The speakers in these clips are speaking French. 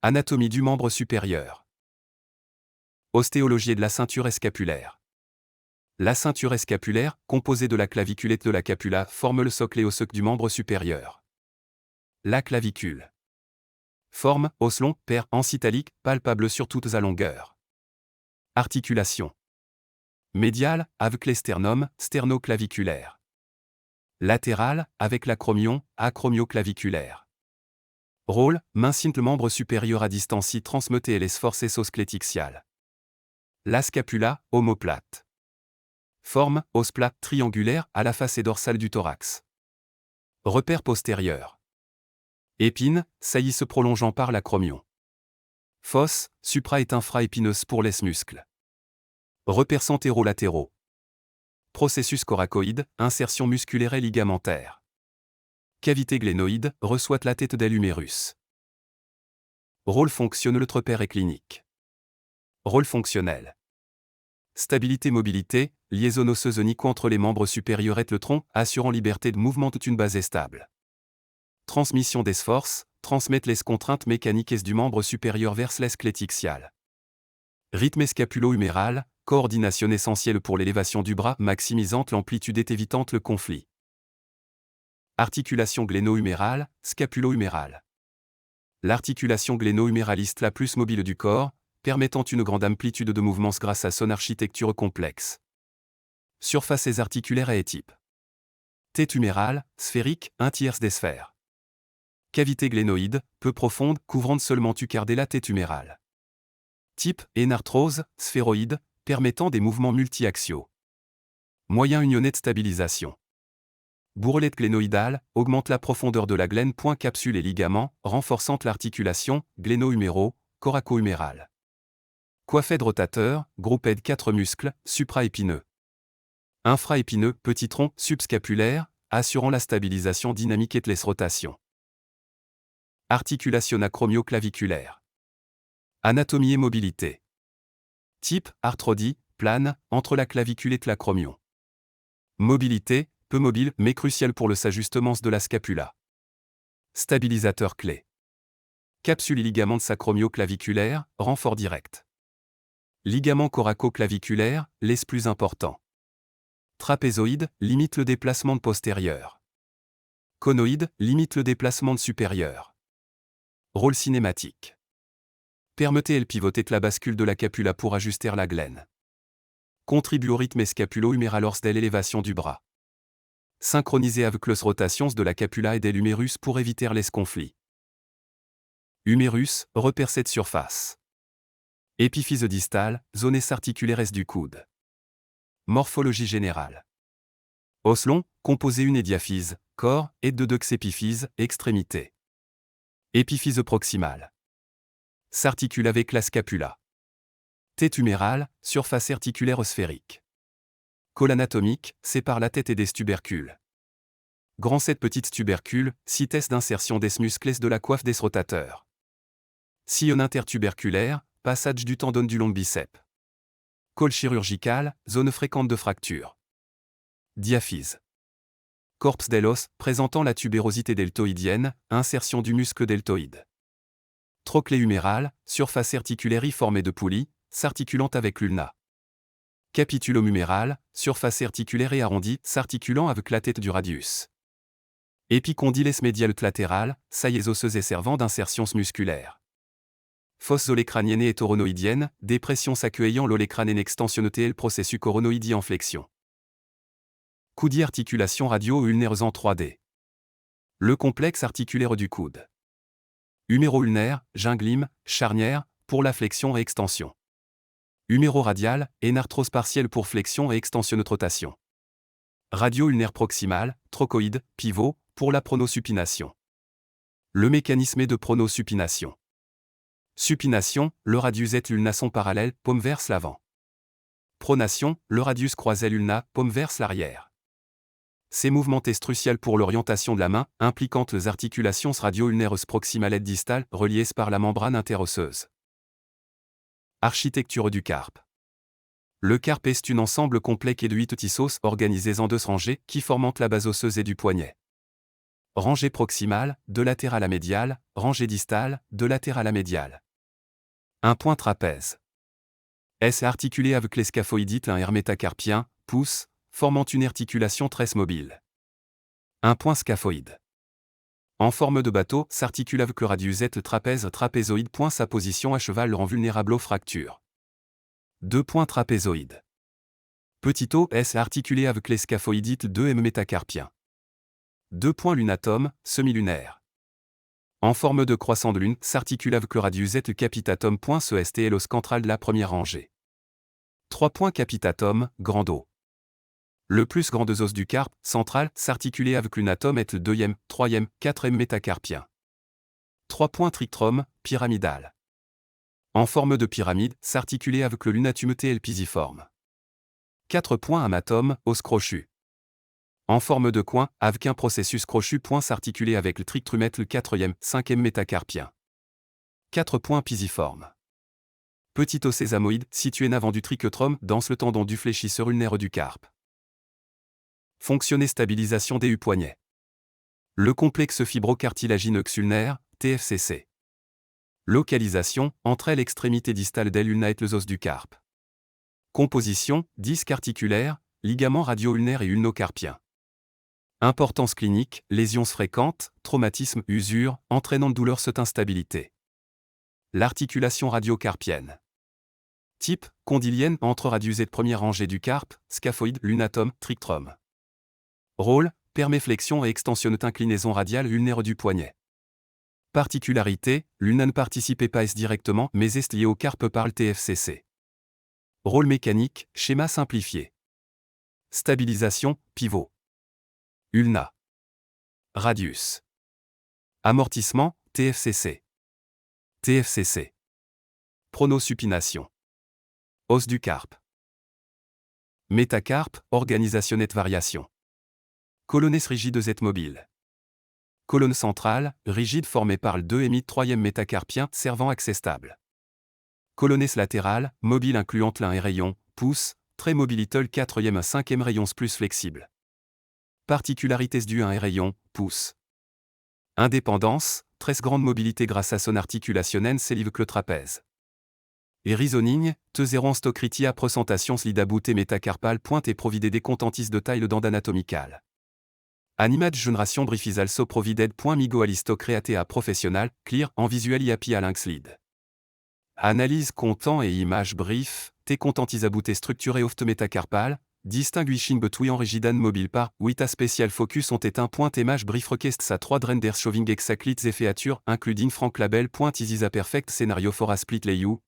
Anatomie du membre supérieur. Ostéologie de la ceinture scapulaire. La ceinture scapulaire, composée de la clavicule et de la capula, forme le socle et osseux du membre supérieur. La clavicule. Forme, os long, paire, encitalique, palpable sur toute sa longueur. Articulation. Médiale, avec les sternum, sternoclaviculaire. Latérale, avec l'acromion, acromioclaviculaire. Rôle, maintient le membre supérieur à distance y transmettre les forces ossoclétixiales. La scapula, omoplate. Forme, os plat, triangulaire, à la face dorsale du thorax. Repère postérieur. Épine, saillie se prolongeant par l'acromion. Fosse, supra et infra-épineuse pour les muscles. Repères centéro-latéraux. Processus coracoïde, insertion musculaire et ligamentaire. Cavité glénoïde, reçoit la tête de l'humérus. Rôle fonctionne le repère est clinique. Rôle fonctionnel. Stabilité-mobilité, liaison osseuse unique entre les membres supérieurs et le tronc, assurant liberté de mouvement toute une base stable. Transmission des forces, transmettre les contraintes mécaniques du membre supérieur vers les sclétixiales. Rythme scapulo-huméral, coordination essentielle pour l'élévation du bras, maximisant l'amplitude et évitant le conflit. Articulation gléno-humérale, scapulo-humérale. L'articulation gléno-huméraliste la plus mobile du corps, permettant une grande amplitude de mouvements grâce à son architecture complexe. Surfaces articulaires et types. Tête humérale, sphérique, un tiers des sphères. Cavité glénoïde, peu profonde, couvrant seulement tucardé la tête humérale. Type, énarthrose, sphéroïde, permettant des mouvements multi-axiaux. Moyen unionné de stabilisation. Bourrelette glénoïdale, augmente la profondeur de la glène. Capsule et ligaments, renforçant l'articulation, gléno-huméraux, coraco-huméral. Coiffette rotateur, groupé de 4 muscles, supra-épineux. Infra-épineux, petit tronc, subscapulaire, assurant la stabilisation dynamique et de les rotations. Articulation acromioclaviculaire. Anatomie et mobilité. Type, arthrodie, plane, entre la clavicule et l'acromion. Mobilité, peu mobile, mais cruciale pour le s'ajustement de la scapula. Stabilisateur clé. Capsule et ligament sacromioclaviculaire, renfort direct. Ligament coraco-claviculaire, les plus importants. Trapézoïde, limite le déplacement postérieur. Conoïde, limite le déplacement supérieur. Rôle cinématique. Permettez le pivoter la bascule de la capula pour ajuster la glène. Contribue au rythme scapulo-huméral lors de l'élévation du bras. Synchronisé avec les rotations de la capula et de l'humérus pour éviter les conflits. Humérus, repère cette surface. Épiphyse distale, zone articulaire du coude. Morphologie générale. Os long, composé une diaphyse, corps, et deux épiphyses, extrémités. Épiphyse proximale. S'articule avec la scapula. Tête humérale, surface articulaire sphérique. Col anatomique, sépare la tête et des tubercules. Grand 7 petites tubercules, cites d'insertion des muscles de la coiffe des rotateurs. Sillon intertuberculaire, passage du tendon du long biceps. Col chirurgical, zone fréquente de fracture. Diaphyse. Corps d'elos, présentant la tubérosité deltoïdienne, insertion du muscle deltoïde. Trochlée humérale, surface articulaire formée de poulies, s'articulant avec l'ulna. Capitulum huméral, surface articulaire et arrondie, s'articulant avec la tête du radius. Épicondyle médial latéral, saillies osseuses et servant d'insertions musculaires. Fosse olécrânienne et tauronoïdienne, dépression s'accueillant l'olécrânienne extensionnée le processus coronoïdie en flexion. Coudie articulation radio-ulnaire en 3D. Le complexe articulaire du coude. Huméro-ulnaire, ginglime, charnière, pour la flexion et extension. Huméro-radial, énarthrose partielle pour flexion et extension de rotation. Radio-ulnaire proximal, trochoïde, pivot, pour la pronosupination. Le mécanisme est de pronosupination. Supination, le radius et l'ulna sont parallèles, paume vers l'avant. Pronation, le radius croisé l'ulna, paume vers l'arrière. Ces mouvements est crucial pour l'orientation de la main, impliquant les articulations radio-ulnaires proximales et distales, reliées par la membrane interosseuse. Architecture du carpe. Le carpe est un ensemble complet de 8 tissos organisés en 2 rangées qui forment la base osseuse et du poignet. rangée proximale, de latéral à médial, rangée distale, de latéral à médial. Un point trapèze. Est articulé avec les scaphoïdites un métacarpien, pouce, formant une articulation tresse mobile. Un point scaphoïde. En forme de bateau, s'articule avec le radius et le trapèze trapézoïde. Sa position à cheval le rend vulnérable aux fractures. Deux points trapézoïdes. Petit o est articulé avec les scaphoïdites 2 métacarpiens. Deux points lunatome, semi-lunaire. En forme de croissant de lune, s'articule avec le radius et le capitatum. Cest et l'os central de la première rangée. 3 points capitatum, grand O. Le plus grand des os du carpe, central, s'articulait avec l'unatome et le 2e, 3e, 4e métacarpien. 3 points trictrum, pyramidal. En forme de pyramide, s'articulait avec le lunatum et le pisiforme. 4 points amatome, os crochu. En forme de coin, avec un processus crochu. S'articulait avec le trictrum et le 4e, 5e métacarpien. 4 points pisiforme. Petit os sésamoïde, situé n'avant du trichotrum, dans le tendon du fléchisseur ulnaire du carpe. Fonction et stabilisation des U-poignets. Le complexe fibrocartilagineux ulnaire, TFCC. Localisation, entre l'extrémité distale d'L ulna et les os du carpe. Composition, disque articulaire, ligament radio-ulnaire et ulnocarpien. Importance clinique, lésions fréquentes, traumatisme, usure, entraînant de douleur cette instabilité. L'articulation radiocarpienne. Type, condylienne entre radius et de première rangée du carpe, scaphoïde, lunatome, trictrum. Rôle, perméflexion et extension inclinaison radiale ulnaire du poignet. Particularité, l'ulna ne participait pas directement mais est lié au carpe par le TFCC. Rôle mécanique, schéma simplifié. Stabilisation, pivot. Ulna. Radius. Amortissement, TFCC. TFCC. Pronosupination. Os du carpe. Métacarpe, organisation et variation. Colonnes rigides et mobiles. Colonne centrale, rigide formée par le 2 et 3e métacarpien servant accès stable. Colonnes latérales, mobile incluant l'un et rayon, pouce, très mobilitol 4e à 5e rayons plus flexible. Particularités du 1 et rayon, pouce. Indépendance, très grande mobilité grâce à son articulation s'élève que le trapèze. Et risoning, tezéron stocriti à presentation slidabouté métacarpal pointe et providé des contentis de taille d'anatomical. Animat génération briefisal so provided. Migo alistocréate à professionnel, clear, en visuel iapi à l'inxlid. Analyse content et image brief, te contentisabouté structuré oft métacarpal, distinguishing between rigidan mobile par, 8 a spécial focus ont éteint. Image brief request sa 3 drender shoving exactly et feature, including frank label. Isisa perfect scénario for a split layout.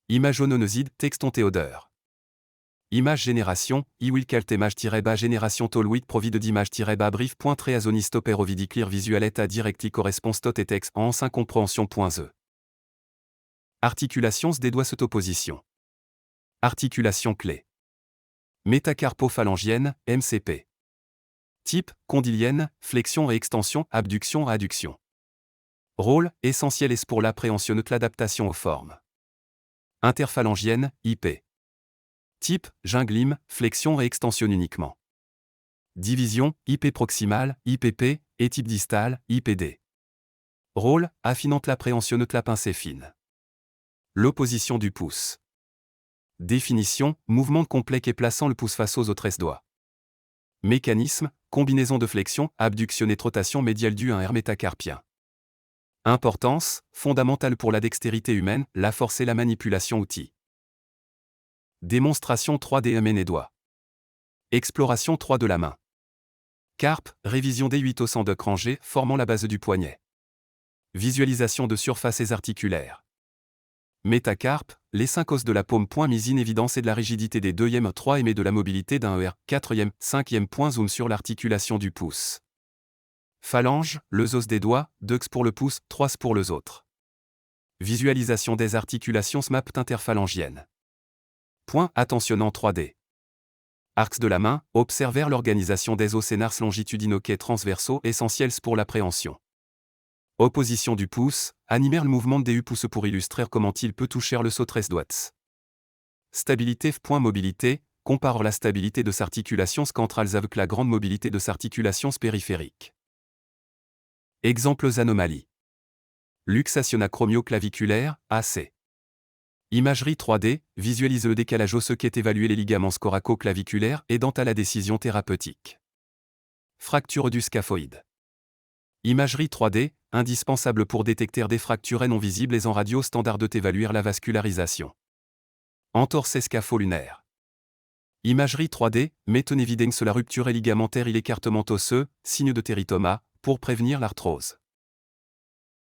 Image ononoside, texte on odeur. Image génération, iwilcalt image-bas génération tolwit provide d'image-bas brief. Reazoni stopper ovidi clear visualet à directly correspond tot et text en 5 compréhension.ze. Articulations des doigts cette opposition. Articulation clé. Métacarpophalangienne, MCP. Type, condylienne, flexion et extension, abduction, adduction. Rôle, essentiel est pour l'appréhension de l'adaptation aux formes. Interphalangienne, IP. Type, junglime, flexion et extension uniquement. Division, IP proximale, IPP, et type distal, IPD. Rôle, affinant l'appréhension de la pincée fine. L'opposition du pouce. Définition, mouvement complexe et plaçant le pouce face aux autres doigts. Mécanisme, combinaison de flexion, abduction et rotation médiale du 1 métacarpien. Importance, fondamentale pour la dextérité humaine, la force et la manipulation outil. Démonstration 3D main et doigts. Exploration 3 de la main. Carpe, révision des 8 os en deux rangées formant la base du poignet. Visualisation de surfaces articulaires. Métacarpe, les 5 os de la paume. Mise in évidence et de la rigidité des 2e, 3e et de la mobilité d'un ER, 4e, 5e. Zoom sur l'articulation du pouce. Phalange, le os des doigts, 2 pour le pouce, 3 pour les autres. Visualisation des articulations SMAP interphalangiennes. Point attentionnant 3D. Arcs de la main, observer l'organisation des os scénars longitudinaux quais transversaux essentiels pour l'appréhension. Opposition du pouce, animer le mouvement des pouces pour illustrer comment il peut toucher le saut 13 doigts. Stabilité mobilité, compare la stabilité de s'articulations centrales avec la grande mobilité de s'articulations périphériques. Exemples anomalies. Luxation acromio-claviculaire, AC. Imagerie 3D, visualise le décalage osseux qu'est évaluer les ligaments coraco-claviculaires aidant à la décision thérapeutique. Fracture du scaphoïde. Imagerie 3D, indispensable pour détecter des fractures non visibles et en radio standard d'évaluer la vascularisation. Entorse scapho-lunaire. Imagerie 3D, met en évidence la rupture ligamentaire et l'écartement osseux, signe de téritoma, pour prévenir l'arthrose.